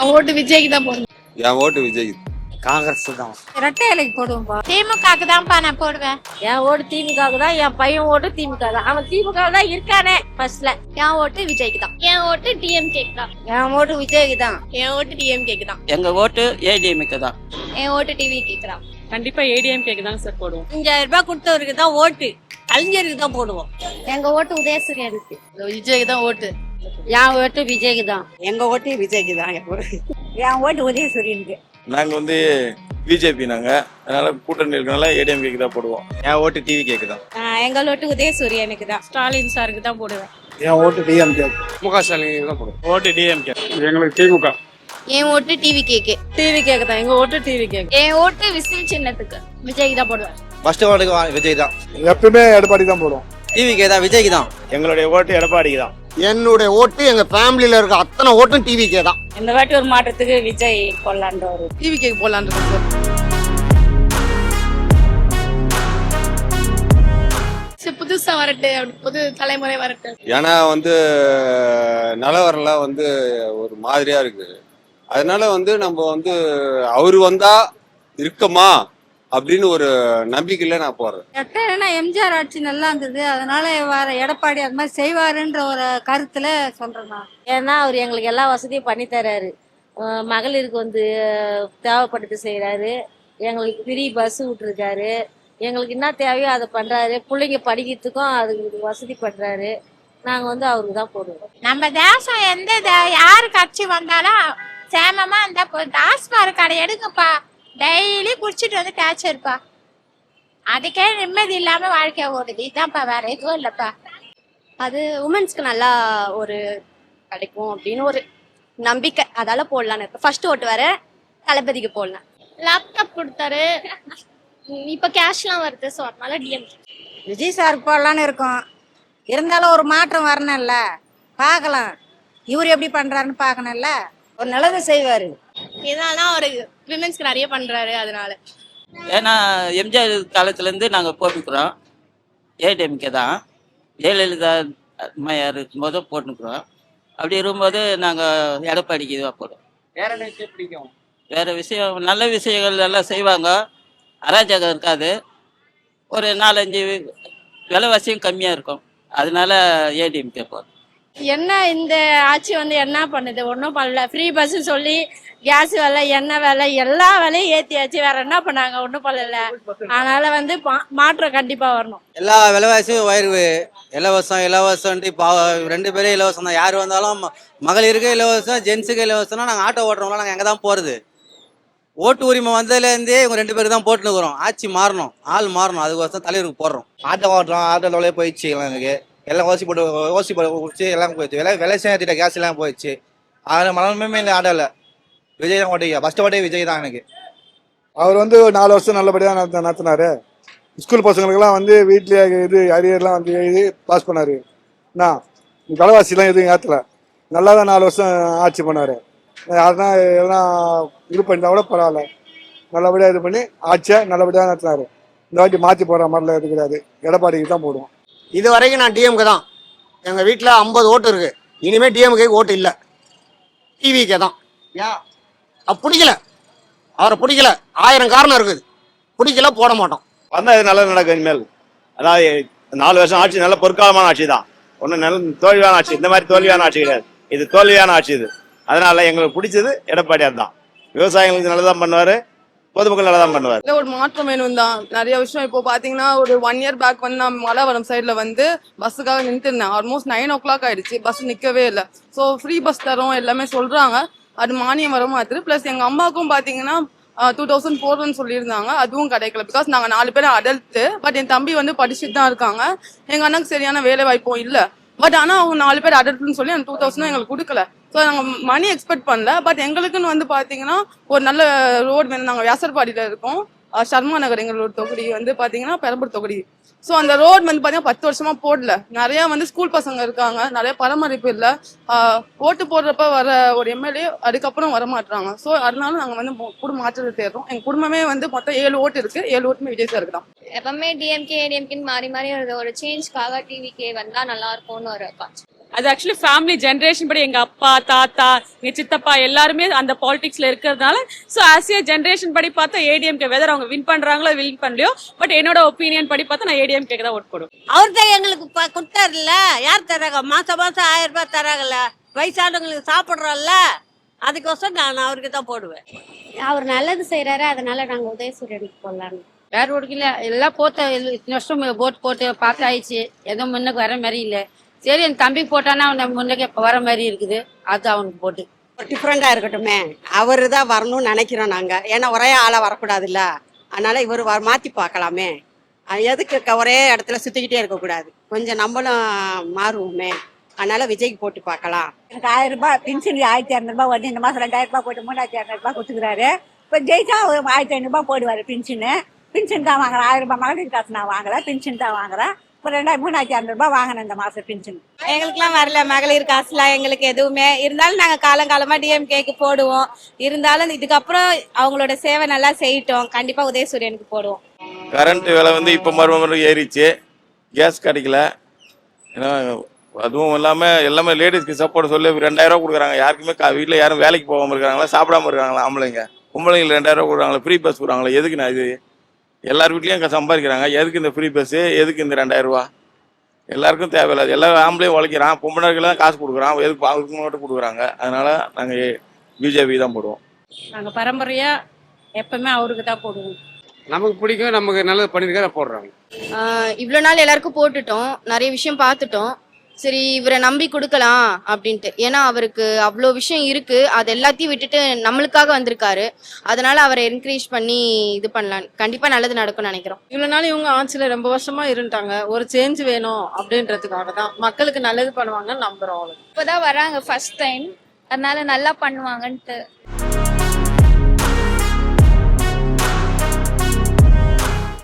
ஓட்டு விஜய்க்கு தான் போடணும். என் ஓட்டு விஜய். காங்கிரஸ் தான். ரெட்டை இலைக்கு போடுவோம்பா. திமுகக்கு தான்ப்பா நான் போடுவேன். என் ஓட்டு திமுகவுக்கு தான். என் பையன் ஓட்டு திமுக தான். அவன் திமுக தான் இருக்கானே ஃபர்ஸ்ட்ல. என் ஓட்டு விஜய்க்கு தான். என் ஓட்டு டிஎம்கேக்கு தான். என் ஓட்டு விஜய்க்கு தான். என் ஓட்டு டிஎம்கேக்கு தான். எங்க ஓட்டு ஏடிஎம்கே தான். என் ஓட்டு டிவிகேக்கு தான். கண்டிப்பா ஏடிஎம்கேக்கு தான் சார் போடுவோம். 5000 ரூபாய் கொடுத்தவருக்கு தான் ஓட்டு. கலைஞருக்கு தான் போடுவோம். எங்க ஓட்டு உதயசூரியனுக்கு. விஜய்க்கு தான் ஓட்டு. என் ஓட்டு விஜய்க்கு தான். எங்க ஓட்டு விஜய்க்கு தான். என் ஓட்டு உதயசூரியனுக்கு. நாங்க பிஜேபி அதனால கூட்டணி இருக்கனால ஏடிஎம்கேக்கு தான் போடுவோம். என் ஓட்டு டிவி கேக்கு தான். எங்க ஓட்டு உதயசூரியனுக்கு தான். ஸ்டாலின் சாருக்கு தான் போடுவேன். என் ஓட்டு டிஎம்கே. முக ஸ்டாலின் தான் போடுவோம். ஓட்டு டிஎம்கே. எங்களுக்கு திமுக. என் ஓட்டு டிவிகேக்கு. டிவிகேக்கு தான். எங்க ஓட்டு டிவிகேக்கு. என் ஓட்டு விசில் சின்னத்துக்கு. விஜய்க்கு தான் போடுவேன். ஃபர்ஸ்ட் ஓட்டுக்கு விஜய் தான். எப்பவுமே எடப்பாடி தான் போடுவோம். டிவிகே தான். விஜய்க்கு தான். எங்களுடைய ஓட்டு எடப்பாடிக்கு தான். என்னுடைய ஓட்டு எங்க ஃபேமிலியில இருக்க அத்தனை ஓட்டும் டிவிக்கே தான். இந்த வாட்டி ஒரு மாற்றத்துக்கு விஜய் போடலான்ற ஒரு டிவிகேக்கு போடலான்னு சார். புதுசா வரட்டு, புது தலைமுறை வரட்டு. ஏன்னா நிலவரெல்லாம் ஒரு மாதிரியா இருக்கு. அதனால நம்ம அவரு வந்தா இருக்கமா அப்படின்னு ஒரு நம்பிக்கையில நான் போறேன். ரெட்டைனா எம்ஜிஆர் ஆட்சி நல்லா இருந்தது. அதனால வர எடப்பாடி அது மாதிரி செய்வாருன்ற ஒரு கருத்துல சொல்றேன் நான். ஏன்னா அவர் எங்களுக்கு எல்லா வசதியும் பண்ணி தர்றாரு. மகளிருக்கு தேவைப்பட்டது செய்யறாரு. எங்களுக்கு ஃப்ரீ பஸ் விட்டுருக்காரு. எங்களுக்கு என்ன தேவையோ அதை பண்றாரு. பிள்ளைங்க படிக்கிறதுக்கும் அதுக்கு வசதி பண்றாரு. நாங்க அவருக்கு தான் போடுவோம். நம்ம தேசம் யாரு கட்சி வந்தாலும் சேமமா இருந்தா டாஸ்மாக் கடை எடுங்கப்பா. டெய்லி குடிச்சிட்டு டேச்சர்ப்பா. அதுக்கே நிம்மதி இல்லாம வாழ்க்கைய ஓடுது. இதான்ப்பா, வேற எதுவும் இல்லப்பா. அது உமன்ஸ்க்கு நல்லா ஒரு கிடைக்கும் அப்படின்னு ஒரு நம்பிக்கை. அதால போடலான்னு இருக்கு. ஃபர்ஸ்ட் ஓட்டு வர தளபதிக்கு போடலாம். லேப்டாப் கொடுத்தாரு. இப்ப கேஷ்லாம் வருது. ஸோ அதனால டிஎம்கே. விஜய் சார் போடலான்னு இருக்கோம். இருந்தாலும் ஒரு மாற்றம் வரணும்ல. பார்க்கலாம் இவர் எப்படி பண்றாருன்னு பார்க்கணும்ல. ஒரு நல்லதை செய்வாரு. இதெல்லாம் ஒரு விமென்ஸ்க்கு நிறைய பண்றாரு. அதனால ஏன்னா எம்ஜிஆர் காலத்துலேருந்து நாங்கள் போட்டுக்கிறோம் ஏடிஎம்கே தான். ஜெயலலிதா அம்மையார் இருக்கும்போது போட்டுக்கிறோம். அப்படி இருக்கும்போது நாங்கள் எடப்பாடிக்கு இதுவாக போடுவோம். வேற என்ன பிடிக்கும்? வேறு விஷயம், நல்ல விஷயங்கள் எல்லாம் செய்வாங்க. அராஜகம் இருக்காது. ஒரு 4-5 விலைவாசியும் கம்மியாக இருக்கும். அதனால ஏடிஎம்கே போடுறோம். என்ன இந்த ஆட்சி என்ன பண்ணுது? ஒன்றும் பண்ணல. ஃப்ரீ பஸ் சொல்லி கேஸ் விலை, எண்ணெய் விலை, எல்லா விலையும் ஏற்றியாச்சு. வேற என்ன பண்ணாங்க? ஒன்றும் பண்ணல. அதனால மாற்றம் கண்டிப்பா வரணும். எல்லா விலைவாசியும் உயர்வு. இலவசம் இப்போ 2 பேரும் இலவசம் தான். யார் வந்தாலும் மகளிருக்கு இலவசம், ஜென்ஸுக்கு இலவசம்னா நாங்கள் ஆட்டோ ஓட்டுறோம்லாம் நாங்கள் எங்கே தான் போகிறது? ஓட்டு உரிமை வந்ததுலேருந்தே இவங்க 2 பேருக்கு தான் போட்டுனுக்குறோம். ஆட்சி மாறணும், ஆள் மாறணும். அதுக்கோசம் தலைவருக்கு போடுறோம். ஆட்டோ ஓட்டுறோம். ஆட்டோவிலே போயிடுச்சு எனக்கு. எல்லாம் ஓசி போட்டு குடிச்சு எல்லாம் போயிடுச்சு. விலை சேர்த்திட்ட கேஸ் எல்லாம் போயிடுச்சு. அதில் மனமே இல்லை. ஆட்டோவில் விஜய் தான் ஓட்டிக்க. ஃபர்ஸ்ட் ஓட்டே விஜய் தான் எனக்கு. அவர் 4 வருஷம் நல்லபடியாக நடத்தினாரு. ஸ்கூல் பசங்களுக்கெல்லாம் வீட்லயே அரியர்லாம் எழுதி பாஸ் பண்ணாரு. என்ன விலைவாசிலாம் எதுவும் ஏற்றல. நல்லா தான் 4 வருஷம் ஆட்சி பண்ணாரு. யாருன்னா எல்லாம் இது பண்ணிட்டா கூட பரவாயில்ல. நல்லபடியாக இது பண்ணி ஆட்சியை நல்லபடியாக நடத்தினாரு. இந்த வாட்டி மாற்றி போடுற மாதிரிலாம் இது கிடையாது. எடப்பாடிக்கு தான் போடுவோம். இது வரைக்கும் நான் டிஎம்கே தான். எங்க வீட்டில் 50 ஓட்டு இருக்கு. இனிமே டிஎம்கே ஓட்டு இல்லை, டிவிக்கே தான். பிடிக்கல, அவரை பிடிக்கல. 1000 காரணம் இருக்குது. பிடிக்கல, போட மாட்டோம். வந்தா இது நல்லா நடக்கும். இனிமேல் அதாவது 4 வருஷம் ஆட்சி நல்ல பொற்காலமான ஆட்சி தான். ஒன்றும் நல்ல தோல்வியான ஆட்சி. இந்த மாதிரி தோல்வியான ஆட்சி கிடையாது. இது தோல்வியான ஆட்சி. இது அதனால எங்களுக்கு பிடிச்சது எடப்பாடியார் தான். விவசாயிகளுக்கு நல்லதான் பண்ணுவாரு, பொதுமக்கள் நல்லதான் பண்ணுவார். ஒரு மாற்றம் வேணும் தான். நிறைய விஷயம் இப்போ பாத்தீங்கன்னா ஒரு 1 இயர் பேக் நான் மலைவரம் சைட்ல பஸ்ஸுக்காக நின்று இருந்தேன். ஆல்மோஸ்ட் 9 o'clock ஆயிடுச்சு. பஸ் நிக்கவே இல்லை. ஸோ ஃப்ரீ பஸ் தரோம் எல்லாமே சொல்றாங்க. அது மானியம் வர மாதிரி. பிளஸ் எங்க அம்மாவுக்கும் பாத்தீங்கன்னா 2004 சொல்லியிருந்தாங்க. அதுவும் கிடைக்கல. பிகாஸ் நாங்க 4 பேர் அடல்ட். பட் என் தம்பி படிச்சுட்டு தான் இருக்காங்க. எங்க அண்ணனுக்கு சரியான வேலை வாய்ப்பும் இல்லை. பட் ஆனா அவங்க 4 பேர் அடல்ட்னு சொல்லி அந்த 2000 எங்களுக்கு கொடுக்கல. ஸோ நாங்கள் மணி எக்ஸ்பெக்ட் பண்ணல. பட் எங்களுக்குன்னு பாத்தீங்கன்னா ஒரு நல்ல ரோடு வேணும். நாங்கள் வியாசர்பாடியில இருக்கோம். சர்மா நகர் எங்களோட தொகுதி பாத்தீங்கன்னா பெரம்பூர் தொகுதி. ஸோ அந்த ரோடு பாத்தீங்கன்னா 10 வருஷமா போடல. நிறைய ஸ்கூல் பசங்க இருக்காங்க. நிறைய பராமரிப்பு இல்லை. ஓட்டு போடுறப்ப வர ஒரு எம்எல்ஏ அதுக்கப்புறம் வர மாட்டாங்க. ஸோ அதனால நாங்கள் குடும்ப மாற்றத்தை தேடுறோம். எங்க குடும்பமே மொத்தம் 7 ஓட்டு இருக்கு. 7 ஓட்டுமே விஜய் சாருக்கு தான். எப்பவுமே டிஎம்கே ஏடிஎம்கேன்னு மாறி மாறி ஒரு சேஞ்ச்காக டிவிகே வந்தா நல்லா இருக்கும்னு ஒரு காட்சி. அது ஆக்சுவலி ஃபேமிலி ஜென்ரேஷன் படி எங்க அப்பா தாத்தா எங்க சித்தப்பா எல்லாருமே அந்த பாலிடிக்ஸ்ல இருக்கிறதுனால ஸோ ஆஸ் ஏ ஜென்ரேஷன் படி பார்த்தா ஏடிஎம்கே வெதர் அவங்க வின் பண்றாங்களோ வின் பண்ணலையோ பட் என்னோட ஒப்பீனியன் படி பார்த்தா நான் ஏடிஎம்கே தான் ஓட் போடுவேன். அவர் தான் எங்களுக்கு கொடுத்தாருல்ல, யார் தராங்க? மாசம் 1000 ரூபாய் தராங்கல்ல, வயசானவங்களுக்கு சாப்பிட்றோம்ல, அதுக்கோசரம் நான் அவருக்கு தான் போடுவேன். அவர் நல்லது செய்யறாரு, அதனால நாங்க உதயசூரியனுக்கு போடலான்னு. வேற ஓட்டுக்கு இல்ல, எல்லாம் போட்ட வருஷம் போட் போட்டு பார்த்தாயிடுச்சு, எதுவும் முன்னுக்கு வர மாதிரி இல்லை. சரி என் தம்பி போட்டானா அவன் முன்னுக்கு வர மாதிரி இருக்குது, அது அவனுக்கு போட்டு. டிஃப்ரெண்டா இருக்கட்டுமே, அவரு தான் வரணும்னு நினைக்கிறோம் நாங்க. ஏன்னா ஒரே ஆளா வரக்கூடாதுல்ல, அதனால இவர் மாத்தி பார்க்கலாமே. எதுக்கு ஒரே இடத்துல சுத்திக்கிட்டே இருக்க கூடாது, கொஞ்சம் நம்மளும் மாறுவோமே. அதனால விஜய்க்கு போட்டு பார்க்கலாம். எனக்கு 1000 ரூபாய் பென்ஷன் 1200 ரூபாய் வந்து இந்த மாசம் 2000 ரூபாய் போட்டு 3200 ரூபாய் கொடுத்துக்கிறாரு. இப்ப ஜெயிச்சா 1500 ரூபாய் போடுவாரு பென்ஷனு. பென்ஷன் தான் வாங்குறேன், 1000 ரூபாய் மகளிர் காசு நான் வாங்குறேன், பென்ஷன் தான் வாங்குறேன். இப்போ 3200 ரூபாய் வாங்கினேன் இந்த மாசம் பென்ஷன். எங்களுக்குலாம் வரல மகளிர் காசுலாம், எங்களுக்கு எதுவுமே. இருந்தாலும் நாங்க காலங்காலமா டிஎம்கேக்கு போடுவோம். இருந்தாலும் இதுக்கப்புறம் அவங்களோட சேவை நல்லா செய்யட்டும், கண்டிப்பா உதயசூரியனுக்கு போடுவோம். கரண்ட் விலை வந்து இப்போ மறுபடியும் ஏறிச்சு, கேஸ் கிடைக்கல. ஏன்னா அதுவும் இல்லாமல் எல்லாமே லேடிஸ்க்கு சப்போர்ட் சொல்லி 2000 ரூபா கொடுக்குறாங்க. யாருக்குமே வீட்டில் யாரும் வேலைக்கு போகாமல் இருக்காங்களா, சாப்பிடாம இருக்காங்களா, ஆம்பளைங்களுக்கு 2000 ரூபா கொடுக்குறாங்களா, ஃப்ரீ பஸ் கொடுக்குறாங்களா. எதுக்கு நான் இது எல்லார் வீட்லேயும் அங்கே சம்பாதிக்கிறாங்க, எதுக்கு இந்த ஃப்ரீ பஸ்ஸு, எதுக்கு இந்த 2000 ரூபா? எல்லாருக்கும் தேவையில்லாது. எல்லா ஆம்பளையும் உழைக்கிறான், பொம்பளைகளுக்கு தான் காசு கொடுக்குறான், எதுக்கு அவருக்கு மட்டும் கொடுக்குறாங்க. அதனால நாங்கள் பிஜேபி தான் போடுவோம். நாங்க பரம்பரையா எப்பவுமே அவருக்கு தான் போடுவோம். நமக்கு பிடிக்கும், நமக்கு நல்லது பண்ணிருக்கிற போடுறாங்க. இவ்வளோ நாள் எல்லாருக்கும் போட்டுட்டோம், நிறைய விஷயம் பார்த்துட்டோம். சரி இவரை நம்பி கொடுக்கலாம் அப்படின்ட்டு. ஏன்னா அவருக்கு அவ்வளோ விஷயம் இருக்கு, அது எல்லாத்தையும் விட்டுட்டு நம்மளுக்காக வந்திருக்காரு. அதனால அவரை என்கரேஜ் பண்ணி இது பண்ணலாம், கண்டிப்பா நல்லது நடக்கும்னு நினைக்கிறோம். இவ்வளவு நாள் இவங்க ஆட்சியில ரொம்ப வருஷமா இருந்துட்டாங்க, ஒரு சேஞ்ச் வேணும் அப்படின்றதுக்காக தான், மக்களுக்கு நல்லது பண்ணுவாங்கன்னு நம்புறோம். இப்பதான் வராங்க ஃபர்ஸ்ட் டைம், அதனால நல்லா பண்ணுவாங்கன்ட்டு